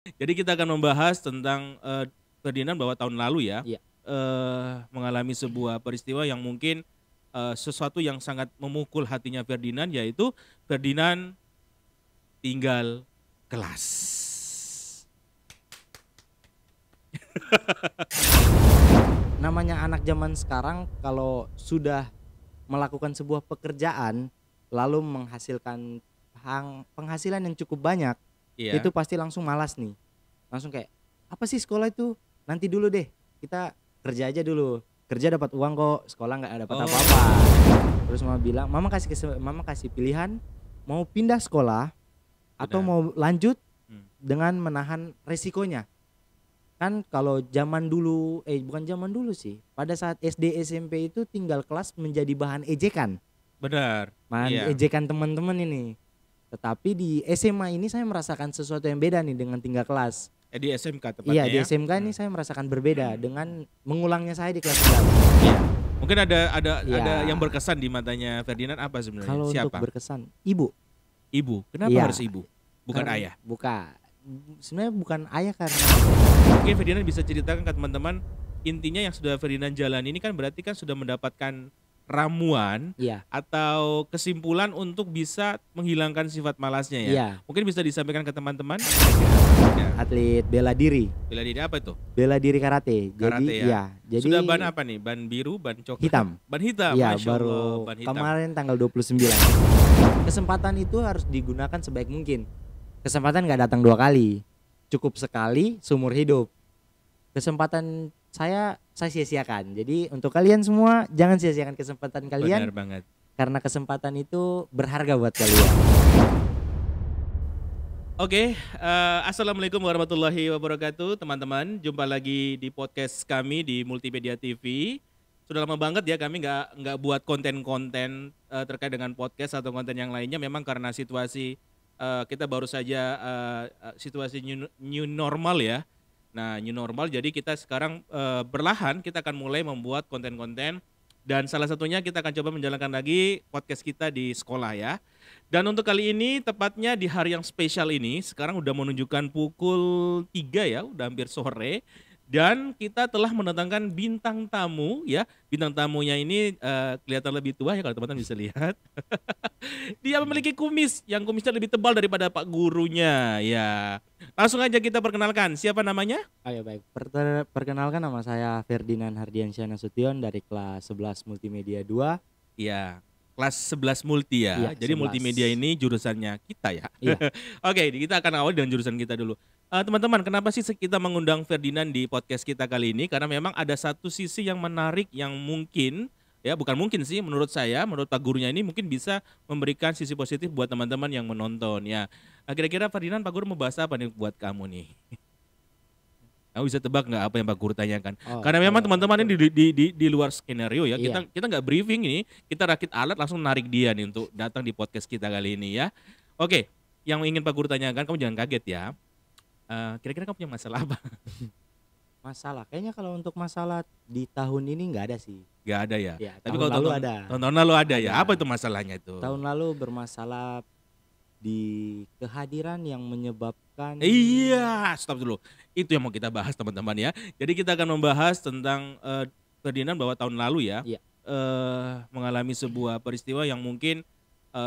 Jadi kita akan membahas tentang Ferdinand bahwa tahun lalu ya Iya. mengalami sebuah peristiwa yang mungkin sesuatu yang sangat memukul hatinya Ferdinand, yaitu Ferdinand tinggal kelas. Namanya anak zaman sekarang kalau sudah melakukan sebuah pekerjaan lalu menghasilkan penghasilan yang cukup banyak, itu Iya. pasti langsung malas nih. Langsung kayak, "Apa sih sekolah itu? Nanti dulu deh. Kita kerja aja dulu. Kerja dapat uang kok, sekolah nggak dapat Oh, apa-apa." Terus mama bilang, mama kasih pilihan mau pindah sekolah atau benar. mau lanjut Hmm. dengan menahan resikonya. Kan kalau zaman dulu, bukan zaman dulu sih, pada saat SD SMP itu tinggal kelas menjadi bahan ejekan, Benar. bahan Iya. ejekan teman-teman ini. Tetapi di SMA ini saya merasakan sesuatu yang beda nih dengan tinggal kelas. Di SMK Iya, tepatnya di ya. SMK ini Hmm. saya merasakan berbeda dengan mengulangnya saya di kelas 11. Iya. Mungkin ada yang Iya, berkesan di matanya Ferdinand, apa sebenarnya? kalau untuk Siapa? berkesan, ibu. Ibu. Kenapa harus Iya, ibu? Bukan ayah. sebenarnya bukan ayah karena Mungkin Ferdinand bisa ceritakan ke teman-teman, intinya yang sudah Ferdinand jalani ini kan berarti kan sudah mendapatkan ramuan iya, atau kesimpulan untuk bisa menghilangkan sifat malasnya ya. iya, Mungkin bisa disampaikan ke teman-teman kira-kira apa ya? atlet bela diri, Bela diri apa itu? karate. Jadi Karate ya. iya, Sudah ban jadi apa nih? Ban biru, ban coklat? hitam. Ban hitam, Iya, Masya Allah, baru ban hitam. kemarin tanggal 29. Kesempatan itu harus digunakan sebaik mungkin. Kesempatan nggak datang 2 kali. Cukup sekali seumur hidup. Kesempatan saya sia-siakan. Jadi untuk kalian semua jangan sia-siakan kesempatan Benar kalian banget. karena kesempatan itu berharga buat kalian. Oke, assalamualaikum warahmatullahi wabarakatuh, teman-teman. Jumpa lagi di podcast kami di Multimedia TV. Sudah lama banget ya kami nggak buat konten-konten terkait dengan podcast atau konten yang lainnya. Memang karena situasi kita baru saja situasi new normal ya. Nah, new normal. Jadi kita sekarang berlahan kita akan mulai membuat konten-konten, dan salah satunya kita akan coba menjalankan lagi podcast kita di sekolah ya. Dan untuk kali ini tepatnya di hari yang spesial ini, sekarang udah menunjukkan pukul 3 ya, udah hampir sore. Dan kita telah mendatangkan bintang tamu ya. Bintang tamunya ini kelihatan lebih tua ya kalau teman-teman bisa lihat. Dia memiliki kumis yang kumisnya lebih tebal daripada pak gurunya ya. Langsung aja kita perkenalkan, siapa namanya? Ayo baik. Perkenalkan, nama saya Ferdinand Hardiansyah Nasution dari kelas 11 Multimedia 2. Iya, kelas 11 multi Iya, ya. Jadi multimedia 11. ini jurusannya kita ya. Iya. Oke, kita akan awal dengan jurusan kita dulu. Teman-teman, kenapa sih kita mengundang Ferdinand di podcast kita kali ini? Karena memang ada satu sisi yang menarik yang mungkin, ya bukan mungkin sih, menurut saya, menurut Pak Gurunya ini mungkin bisa memberikan sisi positif buat teman-teman yang menonton ya. Kira-kira Ferdinand, Pak Guru mau bahas apa nih buat kamu nih? Kamu bisa tebak nggak apa yang Pak Guru tanyakan? Oh, Karena memang kalau teman-teman untuk ini di luar skenario ya. iya. Kita nggak briefing ini, kita rakit alat langsung narik dia nih untuk datang di podcast kita kali ini ya. Oke, yang ingin Pak Guru tanyakan, kamu jangan kaget ya. Kira-kira kamu punya masalah apa? Masalah, kayaknya kalau untuk masalah di tahun ini nggak ada sih. Gak ada ya. Ya, Tapi tahun kalau lalu tonton ada. tahun lalu ada ya. Apa Ada. itu masalahnya itu? Tahun lalu bermasalah di kehadiran yang menyebabkan Iya, stop dulu. Itu yang mau kita bahas teman-teman ya. Jadi kita akan membahas tentang Ferdinand bahwa tahun lalu ya iya, mengalami sebuah peristiwa yang mungkin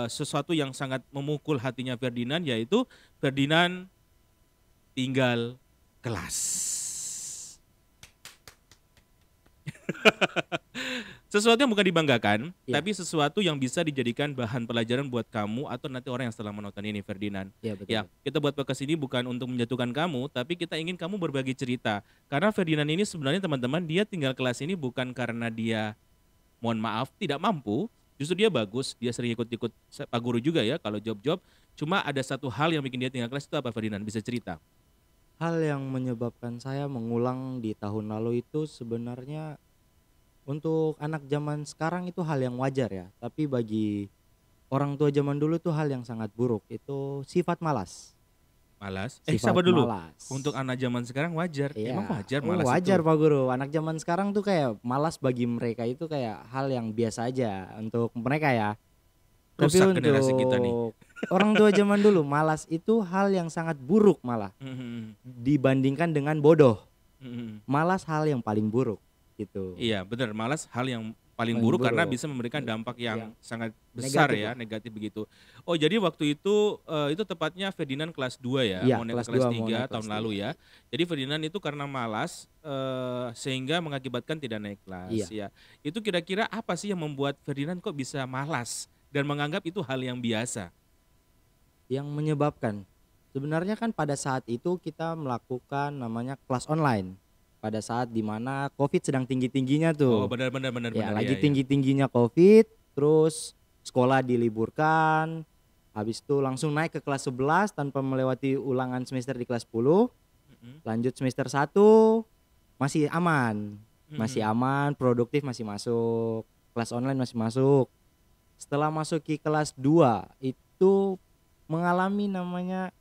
sesuatu yang sangat memukul hatinya Ferdinand, yaitu Ferdinand tinggal kelas. Sesuatu yang bukan dibanggakan, iya, tapi sesuatu yang bisa dijadikan bahan pelajaran buat kamu atau nanti orang yang setelah menonton ini, Ferdinand. iya betul. Ya, kita buat podcast ini bukan untuk menjatuhkan kamu, tapi kita ingin kamu berbagi cerita. Karena Ferdinand ini sebenarnya teman-teman, dia tinggal kelas ini bukan karena dia, mohon maaf, tidak mampu. Justru dia bagus, dia sering ikut-ikut Pak Guru juga ya kalau job-job. Cuma ada satu hal yang bikin dia tinggal kelas, itu apa Ferdinand? Bisa cerita? Hal yang menyebabkan saya mengulang di tahun lalu itu sebenarnya untuk anak zaman sekarang itu hal yang wajar ya, tapi bagi orang tua zaman dulu tuh hal yang sangat buruk, itu sifat malas. Malas? Sifat Sabar dulu. Untuk malas. anak zaman sekarang wajar. Emang Iya, wajar malas wajar itu? Pak Guru. Anak zaman sekarang tuh kayak malas bagi mereka itu kayak hal yang biasa aja untuk mereka ya. Tapi Rusak generasi kita nih. orang tua zaman dulu, malas itu hal yang sangat buruk malah Mhm, dibandingkan dengan bodoh. mhm. Malas hal yang paling buruk gitu. Iya benar, malas hal yang paling Paling buruk karena buruk. bisa memberikan dampak yang Yang sangat besar negatif ya, lah. negatif begitu. Oh jadi waktu itu tepatnya Ferdinand kelas 2 ya, Iya, mau naik ke kelas kelas 2 mau 3 naik kelas tahun 3. lalu ya. Jadi Ferdinand itu karena malas sehingga mengakibatkan tidak naik kelas Iya, ya. Itu kira-kira apa sih yang membuat Ferdinand kok bisa malas dan menganggap itu hal yang biasa? yang menyebabkan sebenarnya kan pada saat itu kita melakukan namanya kelas online. Pada saat dimana Covid sedang tinggi-tingginya Oh tuh. benar benar benar Ya, benar, lagi iya iya. tinggi-tingginya Covid, terus sekolah diliburkan, habis itu langsung naik ke kelas 11 tanpa melewati ulangan semester di kelas 10, Mhm, lanjut semester 1 masih aman. Masih mhm. aman, produktif masih masuk, kelas online masih masuk. Setelah masuk ke kelas 2 itu mengalami namanya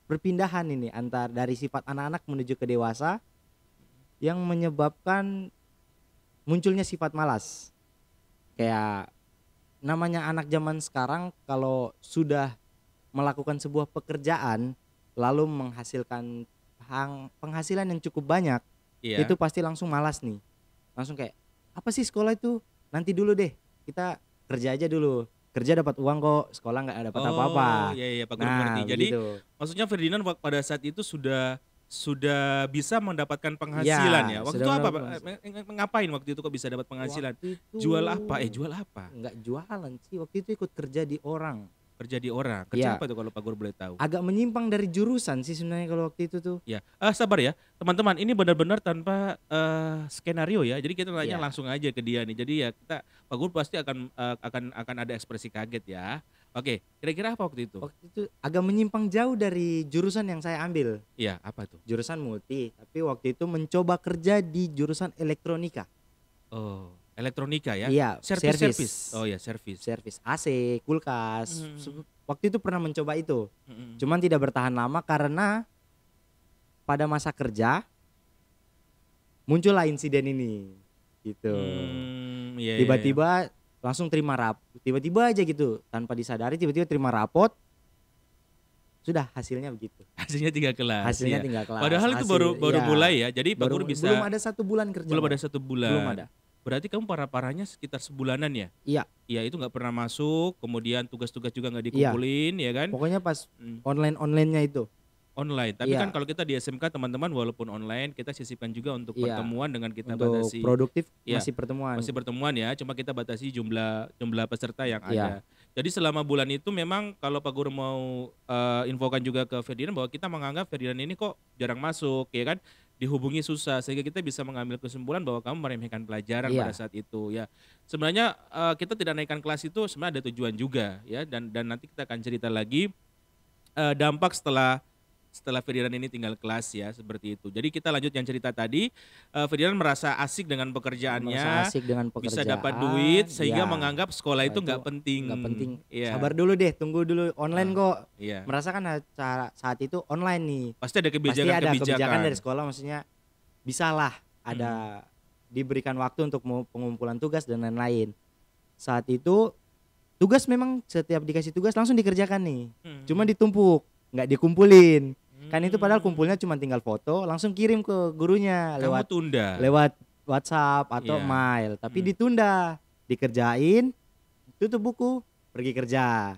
perpindahan ini antar dari sifat anak-anak menuju ke dewasa yang menyebabkan munculnya sifat malas. Kayak namanya anak zaman sekarang kalau sudah melakukan sebuah pekerjaan lalu menghasilkan penghasilan yang cukup banyak, itu Iya. pasti langsung malas nih. Langsung kayak, "Apa sih sekolah itu? Nanti dulu deh. Kita kerja aja dulu. Kerja dapat uang kok, sekolah nggak dapat Oh, apa-apa." iya iya, Pak Guru mengerti. Nah, Jadi begitu. maksudnya Ferdinand pada saat itu sudah bisa mendapatkan Iya, penghasilan ya? Waktu sudah itu apa, Pak? melakukan Ngapain waktu itu kok bisa dapat penghasilan? waktu itu Jual apa? Jual apa? nggak jualan sih, waktu itu ikut kerja di orang. Kerja di orang. Kerja Iya, apa tuh kalau Pak Guru boleh tahu? agak menyimpang dari jurusan sih sebenarnya kalau waktu itu tuh. Ya, sabar ya, teman-teman. Ini benar-benar tanpa skenario ya. Jadi kita nanya Iya, langsung aja ke dia nih. Jadi ya Pak Guru pasti akan ada ekspresi kaget ya. Oke, kira-kira apa waktu itu? waktu itu agak menyimpang jauh dari jurusan yang saya ambil, Iya, apa tuh? jurusan multi, tapi waktu itu mencoba kerja di jurusan elektronika. Oh, elektronika ya? Iya, servis. Servis. Oh ya, servis. Servis AC, kulkas. Mhm, Waktu itu pernah mencoba itu. mhm. Cuman tidak bertahan lama karena pada masa kerja muncullah insiden ini. Gitu. Iya iya iya. Tiba-tiba langsung tiba-tiba aja gitu tanpa disadari tiba-tiba terima rapot, sudah hasilnya begitu. Hasilnya 3 kelas, Hasilnya ya. tinggal kelas. Padahal itu baru baru Iya, mulai ya, jadi Pak Guru belum bisa ada 1 bulan kerja belum ada malah, 1 belum bulan. ada. Berarti kamu parah-parahnya sekitar sebulanan ya? Iya, Iya, itu nggak pernah masuk, kemudian tugas-tugas juga nggak iya, dikumpulin, ya kan? pokoknya pas Mmm, online-onlinenya itu. online. Tapi kan Iya, kalau kita di SMK teman-teman walaupun online, kita sisipkan juga untuk iya, pertemuan dengan kita untuk batasi produktif ya, masih pertemuan. masih pertemuan ya, cuma kita batasi jumlah jumlah peserta yang Iya, ada. Jadi selama bulan itu memang kalau Pak Guru mau, infokan juga ke Ferdinand bahwa kita menganggap Ferdinand ini kok jarang masuk, ya kan, dihubungi susah, sehingga kita bisa mengambil kesimpulan bahwa kamu meremehkan pelajaran pada iya, saat itu, ya. Sebenarnya, kita tidak naikkan kelas itu sebenarnya ada tujuan juga ya, dan nanti kita akan cerita lagi, dampak setelah Ferdinand ini tinggal kelas ya, seperti itu. Jadi kita lanjut yang cerita tadi, Ferdinand merasa asik dengan merasa pekerjaannya, asik dengan bisa dapat pekerjaan, duit sehingga iya, menganggap sekolah itu itu nggak penting. nggak penting. Iya, Sabar dulu deh, tunggu dulu online heeh, kok. iya. Merasakan saat itu online nih. Pasti ada Pasti ada kebijakan kebijakan-kebijakan. dari sekolah maksudnya bisalah Mhm, ada diberikan waktu untuk pengumpulan tugas dan lain-lain. Saat itu tugas memang setiap dikasih tugas langsung dikerjakan nih. Cuma mhm. ditumpuk, nggak dikumpulin. Kan itu padahal Mmm, kumpulnya cuma tinggal foto, langsung kirim ke gurunya kamu lewat tunda? lewat WhatsApp atau Iya, mail, tapi mhm, ditunda. Dikerjain, tutup buku, pergi kerja.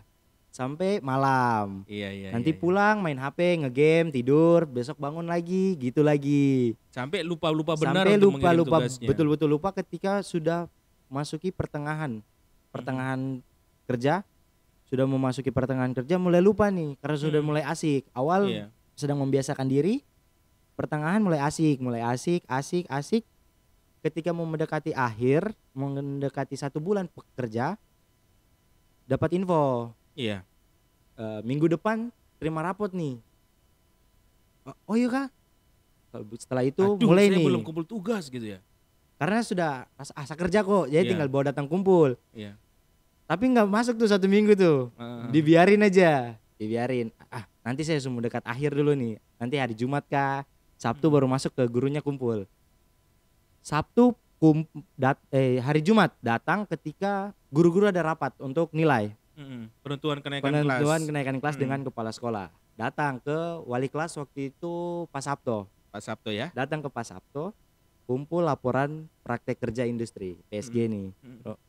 Sampai malam. iya iya Nanti iya iya. pulang main HP, ngegame, tidur, besok bangun lagi, gitu lagi. Sampai lupa-lupa benar Sampai untuk mengirim lupa-lupa, tugasnya. betul-betul lupa ketika sudah masuki pertengahan. Mhm, Pertengahan kerja, sudah memasuki pertengahan kerja mulai lupa nih karena sudah mhm, mulai asik. Awal iya, sedang membiasakan diri, pertengahan mulai asik, asik, asik. Ketika mau mendekati akhir, mau mendekati 1 bulan pekerja, dapat info, iya. minggu depan terima rapot nih. Oh iya kak? Setelah itu Aduh, mulai saya belum nih, kumpul tugas gitu ya? karena sudah asa kerja kok, jadi tinggal Iya bawa datang kumpul. iya, Tapi nggak masuk tuh 1 minggu tuh, heeh, dibiarin aja, dibiarin. Nanti saya mau dekat akhir dulu nih, nanti hari Jumat kah, Sabtu mhm, baru masuk ke gurunya kumpul. Sabtu hari Jumat datang ketika guru-guru ada rapat untuk nilai. Penentuan kenaikan Penentuan kelas. kenaikan kelas Mm. dengan kepala sekolah. Datang ke wali kelas waktu itu Pak Sabto. Pak Sabto ya. Datang ke Pak Sabto, kumpul laporan praktek kerja industri PSG nih.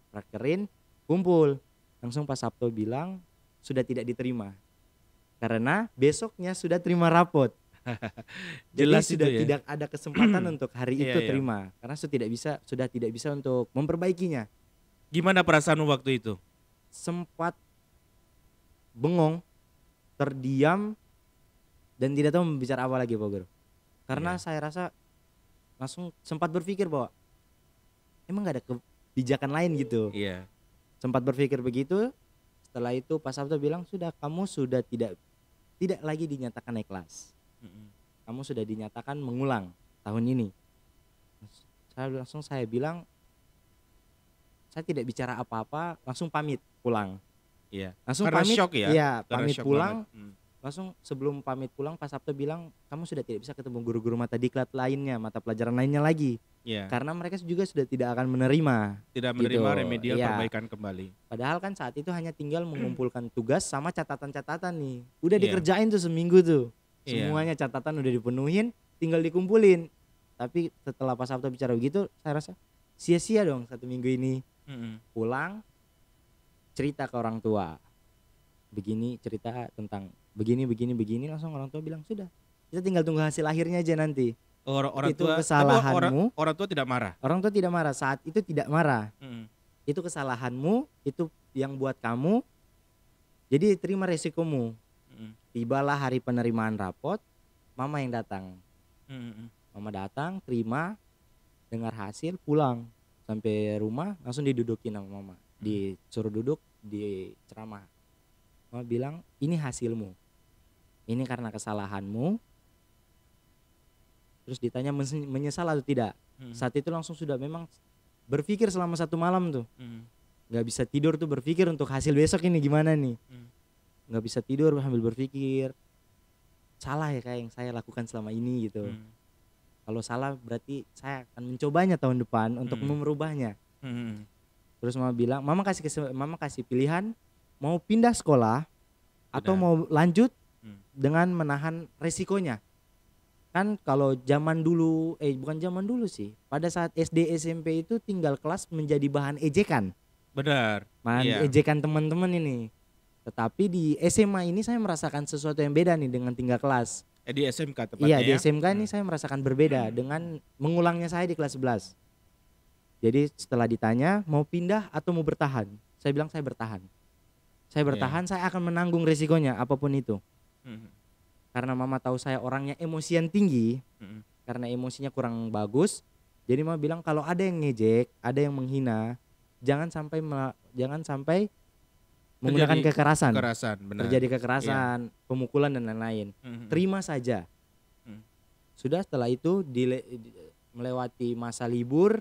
Prakerin, kumpul. Langsung Pak Sabto bilang sudah tidak diterima. Karena besoknya sudah terima rapot. Jadi Jelas sudah itu ya. tidak ada kesempatan untuk hari Iya, itu iya. terima. Karena sudah tidak bisa untuk memperbaikinya. Gimana perasaanmu waktu itu? Sempat bengong, terdiam, dan tidak tahu membicara apa lagi Pak Guru. Karena Iya. saya rasa langsung sempat berpikir bahwa emang gak ada kebijakan lain gitu. Iya. Sempat berpikir begitu. Setelah itu Pak Sabto bilang kamu sudah tidak lagi dinyatakan naik kelas. Kamu sudah dinyatakan mengulang tahun ini. Saya bilang saya tidak bicara apa-apa, langsung pamit pulang. Iya. Langsung Karena pamit. shock ya. Iya, Karena pamit shock pulang. banget. Langsung sebelum pamit pulang Pak Sabto bilang kamu sudah tidak bisa ketemu guru-guru mata diklat lainnya, mata pelajaran lainnya lagi. Iya. Karena mereka juga sudah tidak akan menerima. Tidak menerima gitu. remedial Iya. perbaikan kembali. Padahal kan saat itu hanya tinggal mengumpulkan tugas sama catatan-catatan nih. Udah Iya. dikerjain tuh seminggu tuh. Iya. Semuanya catatan udah dipenuhin, tinggal dikumpulin. Tapi setelah Pak Sabto bicara begitu, saya rasa sia-sia dong 1 minggu ini. Pulang cerita ke orang tua. Begini cerita tentang begini langsung orang tua bilang sudah. Kita tinggal tunggu hasil akhirnya aja nanti. Orang Itu tua kesalahanmu. orang tua tidak marah. Orang tua tidak marah, saat itu tidak marah. Itu kesalahanmu, itu yang buat kamu. Jadi terima resikomu. Tibalah hari penerimaan rapot, mama yang datang. Mama datang, terima, dengar hasil, pulang. Sampai rumah langsung didudukin sama mama. Disuruh duduk, diceramah. Mama bilang, ini hasilmu. Ini karena kesalahanmu. Terus ditanya menyesal atau tidak. Saat itu langsung sudah memang berpikir selama 1 malam tuh. Gak bisa tidur tuh berpikir untuk hasil besok ini gimana nih. Gak bisa tidur sambil berpikir. Salah ya kayak yang saya lakukan selama ini gitu. Kalau salah berarti saya akan mencobanya tahun depan untuk merubahnya. Terus mama bilang, mama kasih pilihan mau pindah sekolah atau mau lanjut dengan menahan resikonya. Kan kalau zaman dulu, bukan zaman dulu sih. Pada saat SD SMP itu tinggal kelas menjadi bahan ejekan. Benar. Iya. Ejekan teman-teman ini. Tetapi di SMA ini saya merasakan sesuatu yang beda nih dengan tinggal kelas. Di SMK tepatnya. Iya, di SMK ini saya merasakan berbeda dengan mengulangnya saya di kelas 11. Jadi setelah ditanya mau pindah atau mau bertahan, saya bilang saya bertahan. Saya bertahan, saya akan menanggung resikonya apapun itu. Karena mama tahu saya orangnya emosian tinggi, karena emosinya kurang bagus. Jadi mama bilang kalau ada yang ngejek, ada yang menghina, jangan sampai menggunakan kekerasan. Benar. Terjadi kekerasan, pemukulan dan lain-lain. Terima saja. Sudah setelah itu melewati masa libur.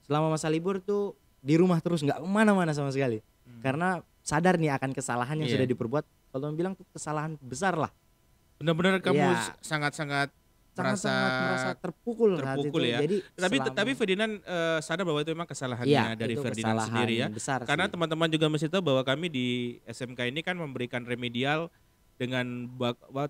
Selama masa libur tuh di rumah terus, nggak kemana-mana sama sekali. Karena sadar nih akan kesalahan yang sudah diperbuat. Kalau teman bilang tuh kesalahan besar lah. Benar-benar kamu Ya. sangat-sangat merasa terpukul saat itu. ya. Jadi Tapi Ferdinand sadar bahwa itu memang kesalahannya dari itu Ferdinand kesalahan sendiri ya. besar Karena sih. teman-teman juga mesti tahu bahwa kami di SMK ini kan memberikan remedial dengan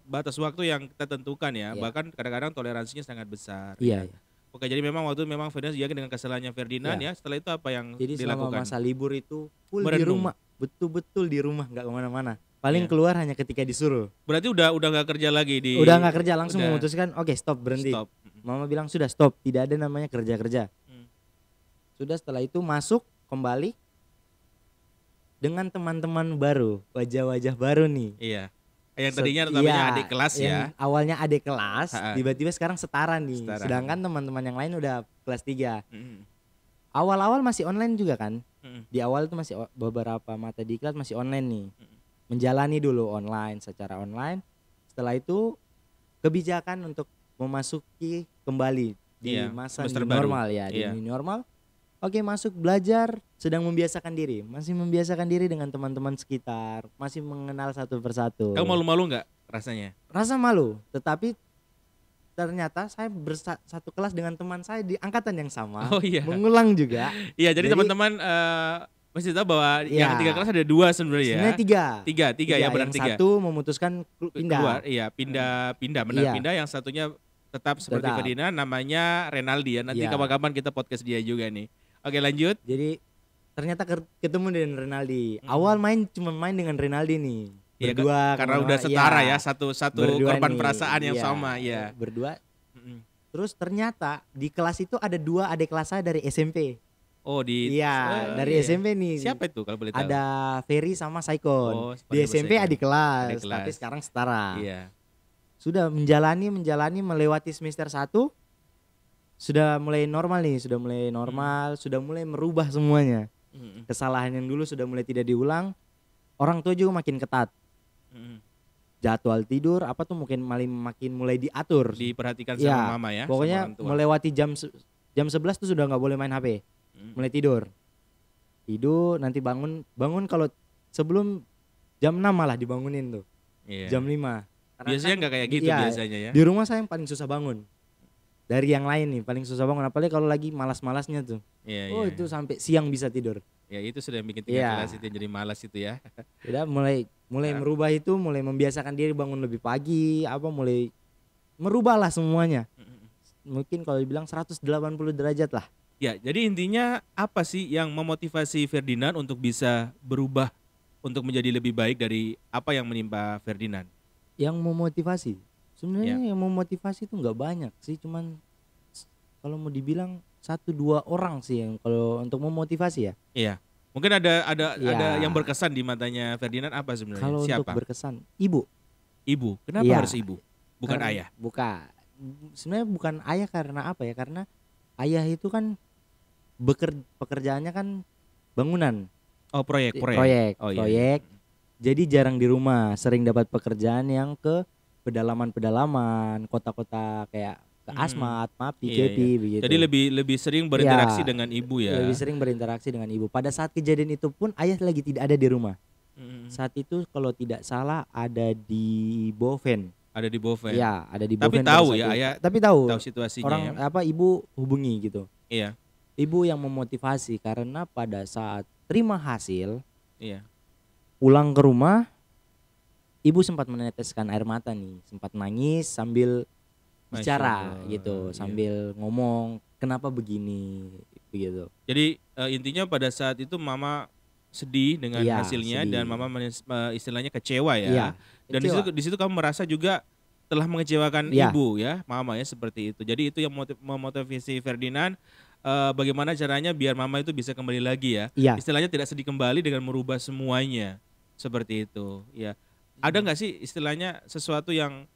batas waktu yang kita tentukan ya. Iya. Bahkan kadang-kadang toleransinya sangat besar. Iya. Ya. Oke, jadi memang waktu itu memang Ferdinand yakin dengan kesalahannya Ferdinand Iya. ya. Setelah itu apa yang Jadi selama dilakukan? masa libur itu full di Merenung. rumah, betul-betul di rumah, nggak kemana-mana. Paling Iya. keluar hanya ketika disuruh. Berarti udah nggak kerja lagi di. Udah nggak kerja, langsung udah memutuskan oke stop, berhenti. Stop. Mama bilang sudah stop, tidak ada namanya kerja-kerja. Sudah setelah itu masuk kembali dengan teman-teman baru, wajah-wajah baru nih. Iya. Yang tadinya namanya Iya, adik kelas ya. yang awalnya adik kelas, Ha-ha. tiba-tiba sekarang setara nih. Setara. Sedangkan teman-teman yang lain udah kelas 3. Mm. Awal-awal masih online juga kan. Mm. Di awal itu masih beberapa mata diklat masih online nih. Menjalani dulu secara online. Setelah itu kebijakan untuk memasuki kembali di Iya, masa semester new baru. normal ya, di Iya. new normal. Oke, masuk belajar, sedang membiasakan diri, masih membiasakan diri dengan teman-teman sekitar, masih mengenal satu persatu. Kamu malu-malu nggak rasanya? Rasa malu, tetapi ternyata saya satu kelas dengan teman saya di angkatan yang sama, Oh iya. mengulang juga. Iya, jadi Jadi- teman-teman Masih tahu bahwa Iya. yang 3 kelas ada 2 sebenarnya ya. Sebenarnya tiga. Tiga ya, benar yang 3. satu memutuskan Keluar, pindah. iya, pindah, benar Iya. pindah. Yang satunya tetap seperti Tetap. Ferdinand, namanya Renaldi ya. Nanti Iya. kapan-kapan kita podcast dia juga nih. Oke, lanjut. Jadi ternyata ketemu dengan Renaldi. Mm. Awal cuma main dengan Renaldi nih. Iya, Berdua karena kemana-mana. udah setara Iya. ya, satu Berdua korban nih. perasaan yang Iya. sama, ya. Berdua. Terus ternyata di kelas itu ada 2 adik kelas saya dari SMP. Oh, Iya, dari iya. SMP nih. Siapa itu kalau boleh tahu? Ada Ferry sama Saikon. Oh, Di SMP Saikon. adik kelas, Adik kelas. tapi sekarang setara. Iya. Sudah menjalani melewati semester 1. Sudah mulai normal nih, sudah mulai merubah semuanya. Kesalahan yang dulu sudah mulai tidak diulang. Orang tua juga makin ketat. Jadwal tidur apa tuh makin mulai diatur. Diperhatikan Iya, sama mama ya. Pokoknya sama orang tua. melewati jam 11 tuh sudah nggak boleh main HP. Mulai tidur nanti bangun kalau sebelum jam 6 malah dibangunin tuh. Iya. Jam 5. Karena Biasanya kan nggak kayak gitu iya, biasanya ya. Di rumah saya yang paling susah bangun. Dari yang lain nih paling susah bangun, apalagi kalau lagi malas-malasnya tuh. Iya, Itu sampai siang bisa tidur. Ya itu sudah yang bikin 3 Iya. kelas itu yang jadi malas itu ya. Udah mulai merubah itu, mulai membiasakan diri bangun lebih pagi, mulai merubahlah semuanya. Mungkin kalau dibilang 180 derajat lah. Ya, jadi intinya apa sih yang memotivasi Ferdinand untuk bisa berubah untuk menjadi lebih baik dari apa yang menimpa Ferdinand? Yang memotivasi, sebenarnya Ya. yang memotivasi itu nggak banyak sih, cuman kalau mau dibilang 1-2 orang sih yang kalau untuk memotivasi ya. Iya. Mungkin ada Iya. yang berkesan di matanya Ferdinand apa sebenarnya? Kalau untuk Siapa? berkesan, ibu. Ibu. Kenapa Iya. harus ibu? Bukan Karena- ayah. Bukan. Sebenarnya bukan ayah karena apa ya? Karena ayah itu kan pekerjaannya kan bangunan. Oh, proyek. Proyek. Oh, iya. Proyek. Jadi jarang di rumah, sering dapat pekerjaan yang ke pedalaman, kota-kota kayak ke Asmat, Mapi, Iya, Kepi begitu. Jadi lebih sering berinteraksi Iya. dengan ibu ya. Lebih sering berinteraksi dengan ibu. Pada saat kejadian itu pun ayah lagi tidak ada di rumah. Saat itu kalau tidak salah ada di Boven. Ada di Boven. Iya, ada di Tapi Boven. pada tahu saat ya, itu. ayah Tapi tahu. tahu situasinya Orang ya. ibu hubungi gitu. Iya. Ibu yang memotivasi karena pada saat terima hasil Iya. pulang ke rumah, ibu sempat meneteskan air mata nih, sempat nangis sambil Masya bicara Allah, gitu, iya. sambil ngomong kenapa begini begitu. Jadi intinya pada saat itu mama sedih dengan Iya, hasilnya sedih. dan mama istilahnya kecewa ya. Iya, Dan kecewa. di situ kamu merasa juga telah mengecewakan Iya. ibu ya, mama ya seperti itu. Jadi itu yang memotivasi Ferdinand bagaimana caranya biar mama itu bisa kembali lagi ya. Iya. Istilahnya tidak sedih kembali dengan merubah semuanya. Seperti itu, ya. Ada nggak sih istilahnya sesuatu yang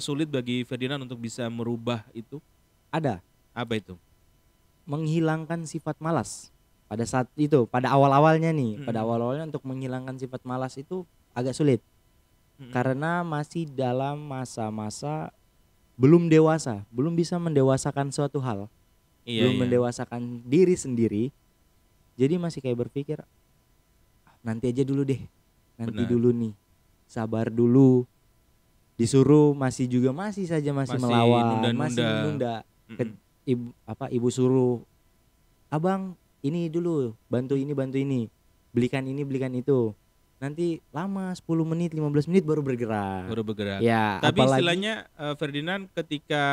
sulit bagi Ferdinand untuk bisa merubah itu? Ada Apa itu? menghilangkan sifat malas. Pada saat itu, pada awal-awalnya nih, Mm-mm. pada awal-awalnya untuk menghilangkan sifat malas itu agak sulit. Karena masih dalam masa-masa belum dewasa, belum bisa mendewasakan suatu hal, Iya, belum iya. mendewasakan diri sendiri. Jadi masih kayak berpikir nanti aja dulu deh, nanti Benar. dulu nih, sabar dulu. Disuruh masih saja Masih melawan, nunda-nunda. masih menunda. Mm-mm. Ibu suruh, abang ini dulu, bantu ini, belikan ini belikan itu. Nanti lama 10 menit 15 menit baru bergerak. Baru bergerak. Ya, Tapi apalagi istilahnya Ferdinand ketika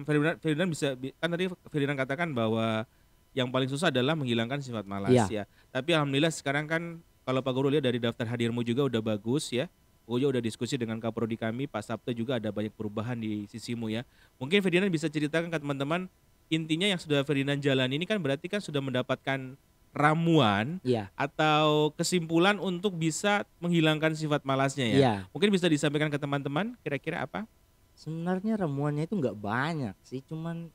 Ferdinand kan tadi Ferdinand katakan bahwa yang paling susah adalah menghilangkan sifat malas Iya. ya. Tapi alhamdulillah sekarang kan kalau Pak Guru lihat dari daftar hadirmu juga udah bagus ya. Gue udah diskusi dengan Kaprodi kami, Pak Sabto juga ada banyak perubahan di sisimu ya. Mungkin Ferdinand bisa ceritakan ke teman-teman intinya yang sudah Ferdinand jalani ini kan berarti kan sudah mendapatkan ramuan iya, atau kesimpulan untuk bisa menghilangkan sifat malasnya ya. iya. Mungkin bisa disampaikan ke teman-teman kira-kira apa? Sebenarnya ramuannya itu nggak banyak sih, cuman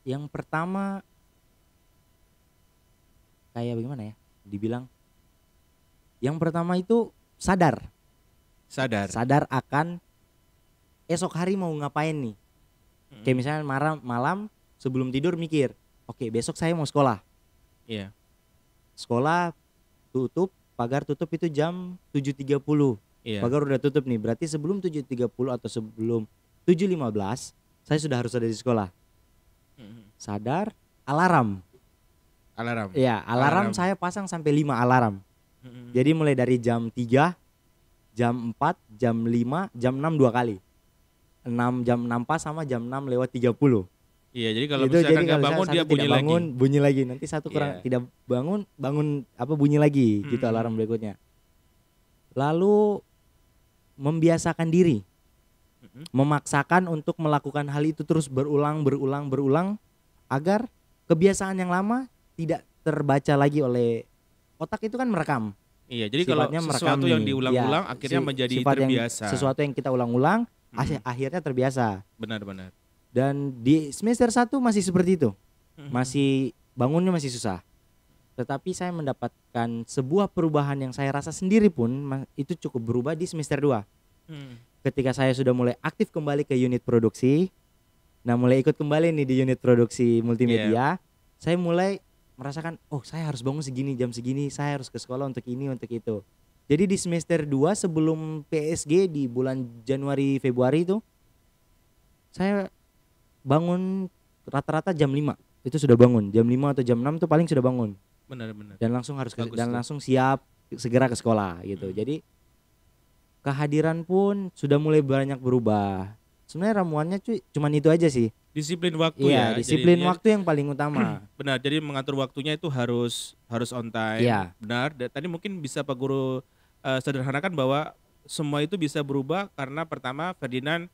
yang pertama kayak bagaimana ya? Dibilang yang pertama itu sadar akan esok hari mau ngapain nih. Kayak misalnya malam sebelum tidur mikir, oke, besok saya mau sekolah. Iya. Sekolah pagar tutup itu jam 7.30. Iya. Pagar udah tutup nih, berarti sebelum 7.30 atau sebelum 7.15 saya sudah harus ada di sekolah. Mm-mm. Sadar, alarm. Alarm. Ya, alarm saya pasang sampai 5 alarm. Jadi mulai dari jam 3, jam 4, jam 5, jam 6 2 kali. 6 jam 6 pas sama jam 6:30. Iya, jadi kalau Itu misalkan jadi nggak kalau bangun misalnya dia satu tidak bunyi bangun, lagi. bunyi lagi. Nanti satu kurang Iya. tidak bangun apa bunyi lagi gitu alarm berikutnya. Lalu membiasakan diri. Memaksakan untuk melakukan hal itu terus berulang agar kebiasaan yang lama tidak terbaca lagi oleh otak. Itu kan merekam. Iya, jadi kalau Sifatnya merekam sesuatu yang nih. diulang-ulang Ya, akhirnya menjadi sifat yang terbiasa. sesuatu yang kita ulang-ulang akhirnya terbiasa. Benar-benar. Dan di semester 1 masih seperti itu. Masih bangunnya masih susah. Tetapi saya mendapatkan sebuah perubahan yang saya rasa sendiri pun itu cukup berubah di semester 2. Ketika saya sudah mulai aktif kembali ke unit produksi. Nah, mulai ikut kembali nih di unit produksi multimedia. Saya mulai merasakan, oh saya harus bangun segini, jam segini, saya harus ke sekolah untuk ini, untuk itu. Jadi di semester 2 sebelum PSG di bulan Januari Februari itu saya bangun rata-rata jam 5. Itu sudah bangun. Jam 5 atau jam 6 tuh paling sudah bangun. Benar-benar. Dan langsung harus Bagus dan tuh. langsung siap segera ke sekolah gitu. Jadi kehadiran pun sudah mulai banyak berubah. Sebenarnya ramuannya cuman itu aja sih. Disiplin waktu Iya, ya. disiplin Jadinya- waktu yang paling utama. Benar, jadi mengatur waktunya itu harus on time. Iya. Benar. Tadi mungkin bisa Pak Guru sederhanakan bahwa semua itu bisa berubah karena pertama Ferdinand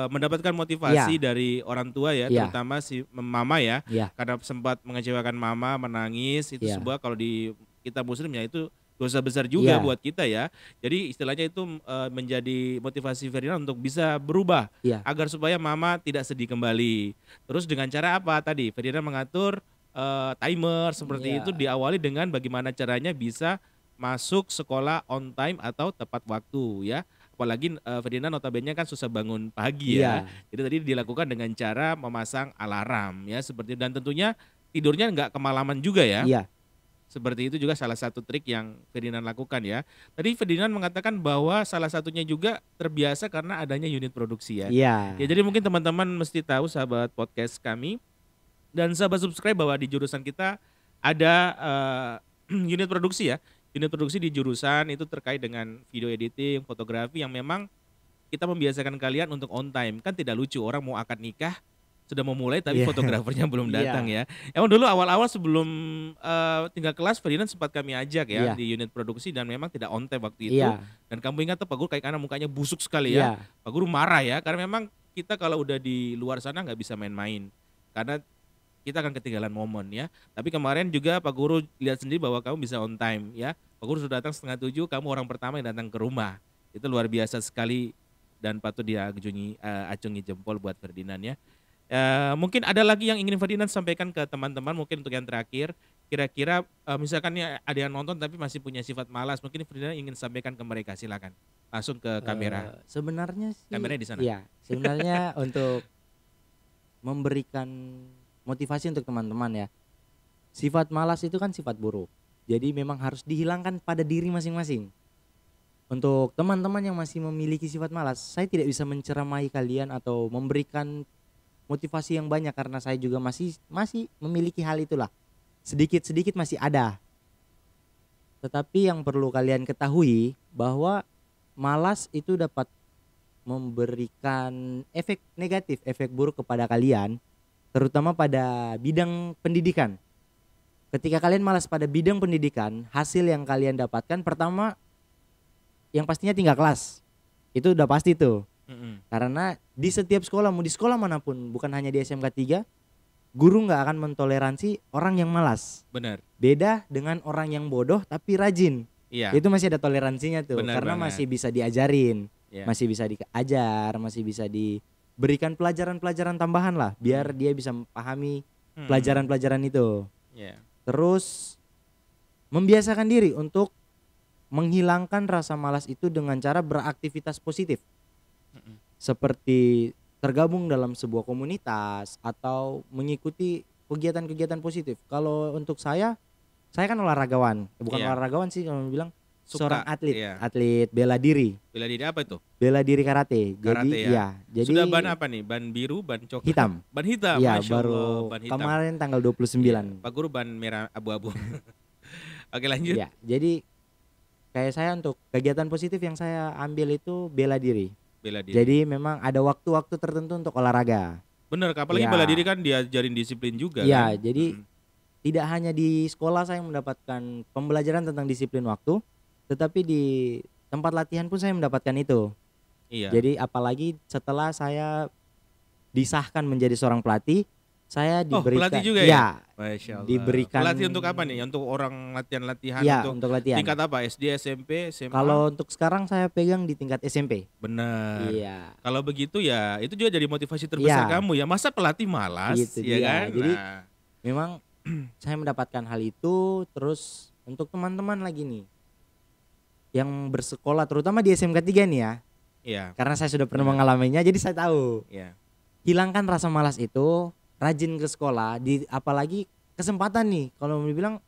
mendapatkan motivasi dari orang tua ya, Iya. terutama si mama ya. Iya. Karena sempat mengecewakan mama, menangis, itu Iya. sebuah kalau di kita muslim ya itu dosa besar juga Iya. buat kita ya. Jadi istilahnya itu menjadi motivasi Ferdinand untuk bisa berubah Iya. agar supaya mama tidak sedih kembali. Terus dengan cara apa tadi? Ferdinand mengatur timer seperti Iya. itu, diawali dengan bagaimana caranya bisa masuk sekolah on time atau tepat waktu ya. Apalagi Ferdinand notabene kan susah bangun pagi ya. Jadi tadi dilakukan dengan cara memasang alarm ya seperti, dan tentunya tidurnya nggak kemalaman juga ya. Iya. Seperti itu juga salah satu trik yang Ferdinand lakukan ya. Tadi Ferdinand mengatakan bahwa salah satunya juga terbiasa karena adanya unit produksi ya. Iya. Ya, jadi mungkin teman-teman mesti tahu sahabat podcast kami dan sahabat subscribe bahwa di jurusan kita ada unit produksi ya. Unit produksi di jurusan itu terkait dengan video editing, fotografi yang memang kita membiasakan kalian untuk on time. Kan tidak lucu orang mau akad nikah sudah mau mulai tapi Iya. fotografernya belum datang Iya. ya. Emang dulu awal-awal sebelum tinggal kelas Ferdinand sempat kami ajak ya Iya. di unit produksi dan memang tidak on time waktu itu. Iya. Dan kamu ingat tuh Pak Guru kayak karena mukanya busuk sekali ya. Iya. Pak Guru marah ya karena memang kita kalau udah di luar sana nggak bisa main-main karena kita akan ketinggalan momen ya. Tapi kemarin juga Pak Guru lihat sendiri bahwa kamu bisa on time ya. Pak Guru sudah datang 6:30, kamu orang pertama yang datang ke rumah. Itu luar biasa sekali dan patut acungi jempol buat Ferdinand ya. Mungkin ada lagi yang ingin Ferdinand sampaikan ke teman-teman mungkin untuk yang terakhir. Kira-kira misalkan ya ada yang nonton tapi masih punya sifat malas, mungkin Ferdinand ingin sampaikan ke mereka, silakan. Langsung ke kamera. Sebenarnya sih. Kameranya di sana. Iya. Sebenarnya untuk memberikan motivasi untuk teman-teman ya. Sifat malas itu kan sifat buruk. Jadi memang harus dihilangkan pada diri masing-masing. Untuk teman-teman yang masih memiliki sifat malas, saya tidak bisa menceramai kalian atau memberikan motivasi yang banyak karena saya juga masih memiliki hal itulah. Sedikit-sedikit masih ada. Tetapi yang perlu kalian ketahui bahwa malas itu dapat memberikan efek negatif, efek buruk kepada kalian, terutama pada bidang pendidikan. Ketika kalian malas pada bidang pendidikan, hasil yang kalian dapatkan pertama yang pastinya tinggal kelas. Itu udah pasti tuh. Karena di setiap sekolah, mau di sekolah manapun, bukan hanya di SMK 3, guru nggak akan mentoleransi orang yang malas. Benar. Beda dengan orang yang bodoh tapi rajin. Iya. Itu masih ada toleransinya tuh. Benar karena banget. masih bisa diajarin, Iya. masih bisa diajar, masih bisa diberikan pelajaran-pelajaran tambahan lah, biar dia bisa memahami pelajaran-pelajaran itu. Iya. Terus membiasakan diri untuk menghilangkan rasa malas itu dengan cara beraktivitas positif. Seperti tergabung dalam sebuah komunitas atau mengikuti kegiatan-kegiatan positif. Kalau untuk saya kan olahragawan. Bukan Iya. olahragawan sih kalau bilang seorang atlet, Iya. atlet bela diri Apa itu? bela diri karate. Karate Jadi ya. jadi Sudah ban apa nih? Ban biru, ban coklat? hitam. Ban hitam. Iya, Masya Allah, baru ban hitam. kemarin tanggal 29. Iya, Pak Guru ban merah abu-abu. Oke, lanjut. Iya, jadi kayak saya untuk kegiatan positif yang saya ambil itu bela diri. Bela diri. Jadi memang ada waktu-waktu tertentu untuk olahraga. Bener, apalagi Iya. bela diri kan diajarin disiplin juga Iya, kan. jadi tidak hanya di sekolah saya mendapatkan pembelajaran tentang disiplin waktu, tetapi di tempat latihan pun saya mendapatkan itu. Iya. Jadi apalagi setelah saya disahkan menjadi seorang pelatih, saya diberikan pelatih juga ya, Masya Allah. diberikan Pelatih untuk apa nih? Untuk orang latihan-latihan ya untuk untuk latihan. tingkat apa? SD, SMP, SMA? Kalau untuk sekarang saya pegang di tingkat SMP. Benar. Iya. Kalau begitu ya itu juga jadi motivasi terbesar Iya. kamu ya. Masa pelatih malas Gitu ya dia. kan? Jadi Nah, memang saya mendapatkan hal itu. Terus untuk teman-teman lagi nih yang bersekolah terutama di SMK 3 nih ya, iya, karena saya sudah pernah mengalaminya jadi saya tahu. iya. Hilangkan rasa malas itu, rajin ke sekolah, apalagi kesempatan nih kalau mau dibilang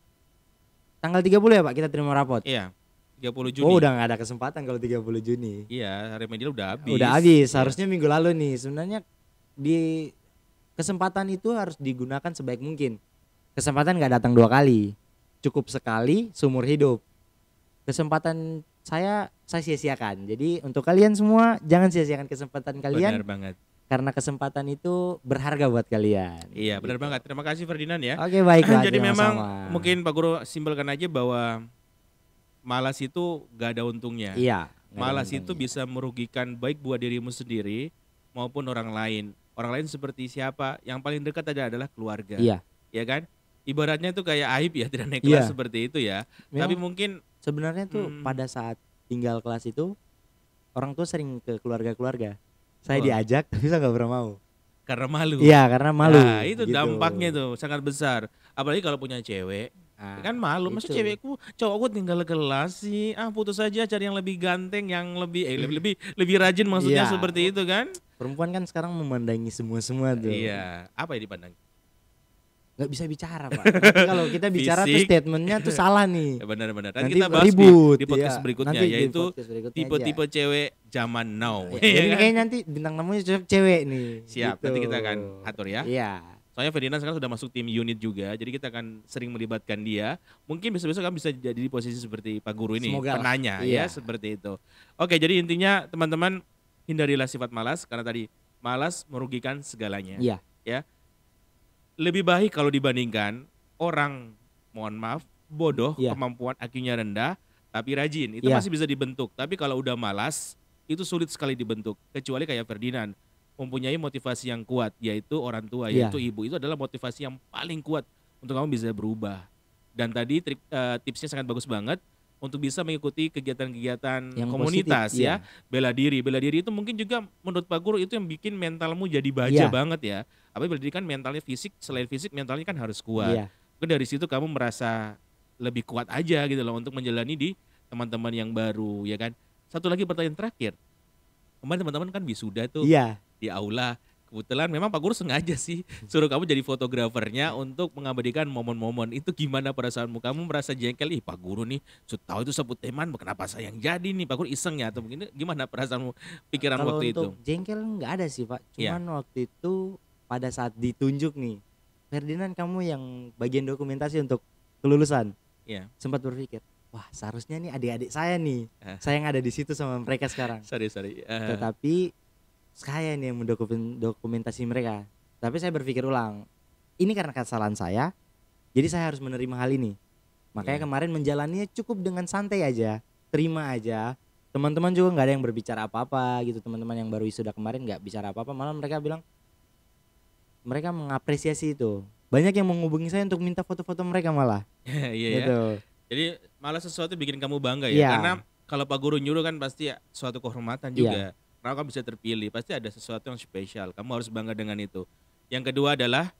tanggal 30 ya Pak kita terima rapot. Iya. 30 Juni. Oh, udah gak ada kesempatan kalau 30 Juni. Iya, remedial udah habis. Udah habis, Iya. harusnya minggu lalu nih. Sebenarnya di kesempatan itu harus digunakan sebaik mungkin. Kesempatan gak datang 2 kali. Cukup sekali seumur hidup. Kesempatan saya sia-siakan. Jadi untuk kalian semua jangan sia-siakan kesempatan kalian. Benar banget. Karena kesempatan itu berharga buat kalian. Iya, benar Gitu. banget. Terima kasih Ferdinand ya. Oke, baiklah. Jadi memang sama-sama. mungkin Pak Guru simpelkan aja bahwa malas itu gak ada untungnya. Iya. nggak ada Malas itu untungnya. bisa merugikan baik buat dirimu sendiri maupun orang lain. Orang lain seperti siapa? Yang paling dekat adalah keluarga. Iya. Ya kan? Ibaratnya itu kayak aib ya, tidak naik Iya. kelas seperti itu ya. Memang Tapi mungkin sebenarnya tuh pada saat tinggal kelas itu orang tua sering ke keluarga-keluarga. Saya Oh. diajak tapi saya nggak pernah mau. karena malu. Iya, karena malu. Nah, itu gitu. dampaknya tuh sangat besar. Apalagi kalau punya cewek. Nah, Kan malu, masa itu. cowokku tinggal kelas sih, putus aja cari yang lebih ganteng, yang lebih rajin maksudnya Iya. seperti itu kan? Perempuan kan sekarang memandangi semua tuh. Iya, apa yang dipandang? Nggak bisa bicara Pak. Nanti kalau kita bicara tuh Fisik. statementnya tuh salah nih. Benar-benar. Nanti Nanti kita bahas ribut, di podcast iya. berikutnya, Nanti di yaitu podcast berikutnya tipe-tipe aja. cewek zaman now. Ya, Iya jadi kan? kayaknya nanti bintang tamunya cocok cewek nih. Siap, gitu. nanti kita akan atur ya. Iya. Soalnya Ferdinand sekarang sudah masuk tim unit juga, jadi kita akan sering melibatkan dia. Mungkin besok-besok kamu bisa jadi di posisi seperti Pak Guru ini, Semoga lah. penanya Iya. ya, seperti itu. Oke, jadi intinya teman-teman hindarilah sifat malas, karena tadi malas merugikan segalanya. Iya. Ya, lebih baik kalau dibandingkan orang, mohon maaf, bodoh, Iya. kemampuan IQ-nya rendah, tapi rajin, itu Iya. masih bisa dibentuk. Tapi kalau udah malas, itu sulit sekali dibentuk. Kecuali kayak Ferdinand, mempunyai motivasi yang kuat, yaitu orang tua, Iya. yaitu ibu. Itu adalah motivasi yang paling kuat untuk kamu bisa berubah. Dan tadi tipsnya sangat bagus banget untuk bisa mengikuti kegiatan-kegiatan Yang komunitas positif, ya. Bela diri itu mungkin juga menurut Pak Guru itu yang bikin mentalmu jadi baja Iya. banget ya. Apalagi bela diri kan mentalnya fisik, selain fisik mentalnya kan harus kuat. Iya. Mungkin dari situ kamu merasa lebih kuat aja gitu loh untuk menjalani di teman-teman yang baru ya kan. Satu lagi pertanyaan terakhir. Kemarin teman-teman kan wisuda tuh Iya. di aula. Kebetulan memang Pak Guru sengaja sih suruh kamu jadi fotografernya untuk mengabadikan momen-momen. Itu gimana perasaanmu? Kamu merasa jengkel, ih Pak Guru nih tahu itu sebut teman, kenapa saya yang jadi nih? Pak Guru iseng ya? Atau mungkin gimana perasaanmu, pikiran Kalau waktu itu? untuk jengkel nggak ada sih Pak. Iya. Cuman waktu itu pada saat ditunjuk nih, Ferdinand kamu yang bagian dokumentasi untuk kelulusan. Iya. Sempat berpikir, wah seharusnya nih adik-adik saya nih, Ah. saya yang ada di situ sama mereka sekarang. Sorry. Tetapi saya nih yang mendokumentasi mereka. Tapi saya berpikir ulang, ini karena kesalahan saya, jadi saya harus menerima hal ini. Makanya Iya. kemarin menjalaninya cukup dengan santai aja, terima aja. Teman-teman juga nggak ada yang berbicara apa-apa gitu. Teman-teman yang baru wisuda kemarin nggak bicara apa-apa, malah mereka bilang mereka mengapresiasi itu. Banyak yang menghubungi saya untuk minta foto-foto mereka malah. Iya ya. Gitu. Jadi malah sesuatu bikin kamu bangga ya. Iya. Karena kalau Pak Guru nyuruh kan pasti suatu kehormatan Iya. juga. Karena kamu bisa terpilih, pasti ada sesuatu yang spesial. Kamu harus bangga dengan itu. Yang kedua adalah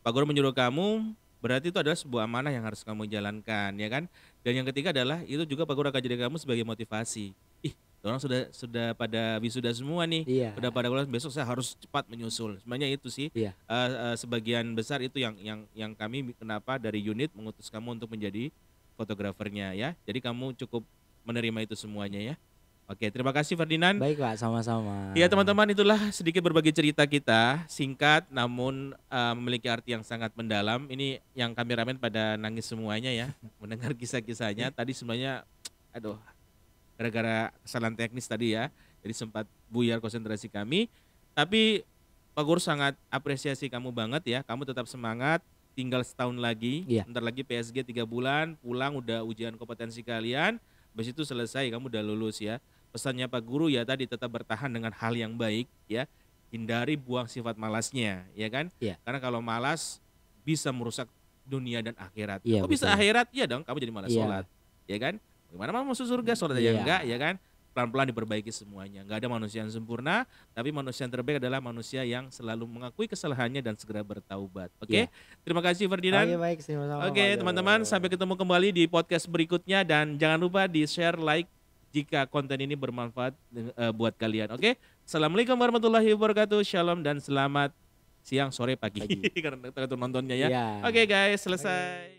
Pak Guru menyuruh kamu, berarti itu adalah sebuah amanah yang harus kamu jalankan, ya kan? Dan yang ketiga adalah itu juga Pak Guru akan jadi kamu sebagai motivasi. Ih, orang sudah pada wisuda semua nih. Iya. Udah pada kuliah, besok saya harus cepat menyusul. Sebenarnya itu sih. Iya. Sebagian besar itu yang kami kenapa dari unit mengutus kamu untuk menjadi fotografernya ya. Jadi kamu cukup menerima itu semuanya ya. Oke, terima kasih Ferdinand. Baik Pak, sama-sama. Ya teman-teman, itulah sedikit berbagi cerita kita, singkat namun memiliki arti yang sangat mendalam. Ini yang kameramen pada nangis semuanya ya, mendengar kisah-kisahnya. Tadi sebenarnya, aduh, gara-gara kesalahan teknis tadi ya, jadi sempat buyar konsentrasi kami. Tapi Pak Guru sangat apresiasi kamu banget ya, kamu tetap semangat, tinggal setahun lagi, Iya. bentar lagi PSG 3 bulan, pulang udah ujian kompetensi kalian, habis itu selesai kamu udah lulus ya. Pesannya Pak Guru ya tadi tetap bertahan dengan hal yang baik ya, hindari buang sifat malasnya ya kan, Iya. karena kalau malas bisa merusak dunia dan akhirat. Iya, Kok bisa betul. akhirat? Iya dong, kamu jadi malas Iya. sholat ya kan, gimana mau masuk surga sholat aja Iya. enggak ya kan. Pelan-pelan diperbaiki semuanya, nggak ada manusia yang sempurna, tapi manusia yang terbaik adalah manusia yang selalu mengakui kesalahannya dan segera bertaubat. Oke, Iya. terima kasih Ferdinand. Oke, baik, sama-sama. Oke Pak teman-teman, Guru. sampai ketemu kembali di podcast berikutnya dan jangan lupa di share, like jika konten ini bermanfaat buat kalian. Oke, Assalamualaikum warahmatullahi wabarakatuh. Shalom dan selamat siang, sore, pagi. Karena tergantung nontonnya ya. Iya. Oke guys, selesai.